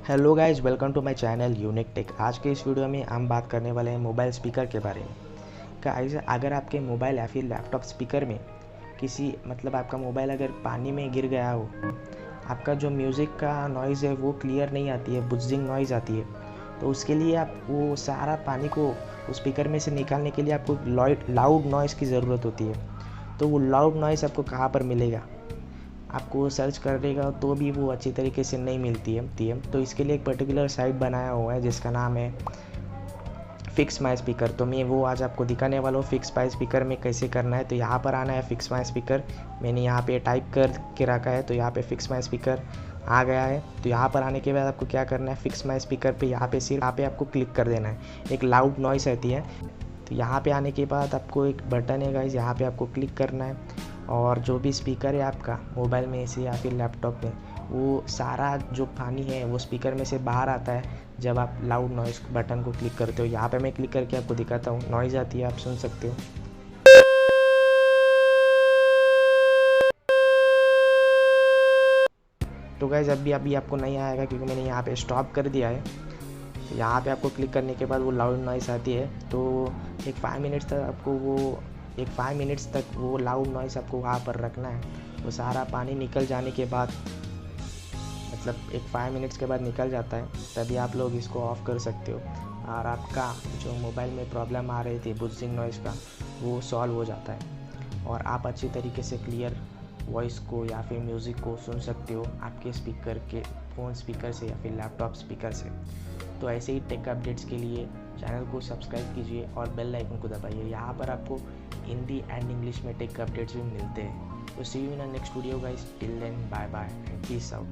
Hello guys, welcome to my channel unique tech. आज के इस वीडियो में हम बात करने वाले हैं मोबाइल स्पीकर के बारे में। गाइज, अगर आपके मोबाइल या फिर लैपटॉप स्पीकर में आपका मोबाइल अगर पानी में गिर गया हो, आपका जो म्यूज़िक का नॉइज़ है वो क्लियर नहीं आती है, बुजिंग नॉइज़ आती है, तो उसके लिए आप वो सारा पानी को उस स्पीकर में से निकालने के लिए आपको लाउड नॉइज़ की ज़रूरत होती है। तो वो लाउड नॉइज़ आपको कहाँ पर मिलेगा? आपको सर्च करेगा तो भी वो अच्छी तरीके से नहीं मिलती है। तो इसके लिए एक पर्टिकुलर साइट बनाया हुआ है जिसका नाम है फिक्स माई स्पीकर। तो मैं वो आज आपको दिखाने वाला हूँ फिक्स माई स्पीकर में कैसे करना है। तो यहाँ पर आना है फिक्स माई स्पीकर, मैंने यहाँ पे टाइप कर के रखा है। तो यहाँ पे फिक्स माई स्पीकर आ गया है। तो यहाँ पर आने के बाद आपको क्या करना है, फिक्स माई स्पीकर पे यहाँ पे आपको क्लिक कर देना है। एक लाउड नॉइस आती है। तो यहाँ पे आने के बाद आपको एक बटन है गाइस, यहाँ पे आपको क्लिक करना है और जो भी स्पीकर है आपका मोबाइल में से या फिर लैपटॉप में, वो सारा जो पानी है वो स्पीकर में से बाहर आता है जब आप लाउड नॉइज़ बटन को क्लिक करते हो। यहाँ पे मैं क्लिक करके आपको दिखाता हूँ, नॉइज़ आती है, आप सुन सकते हो। तो गाइस अभी आपको नहीं आएगा क्योंकि मैंने यहाँ पे स्टॉप कर दिया है। तो यहाँ पे आपको क्लिक करने के बाद वो लाउड नॉइज़ आती है। तो एक 5 मिनट्स तक वो लाउड नॉइज़ आपको वहाँ पर रखना है। वो सारा पानी निकल जाने के बाद, एक 5 मिनट्स के बाद निकल जाता है, तभी आप लोग इसको ऑफ़ कर सकते हो और आपका जो मोबाइल में प्रॉब्लम आ रही थी बुजिंग नॉइज़ का, वो सॉल्व हो जाता है और आप अच्छी तरीके से क्लियर वॉइस को या फिर म्यूज़िक को सुन सकते हो आपके फ़ोन स्पीकर से या फिर लैपटॉप स्पीकर से। तो ऐसे ही टेक अपडेट्स के लिए चैनल को सब्सक्राइब कीजिए और बेल आइकन को दबाइए। यहाँ पर आपको हिंदी एंड इंग्लिश में टेक अपडेट्स भी मिलते हैं। तो see you in next video guys, till then bye bye, peace out.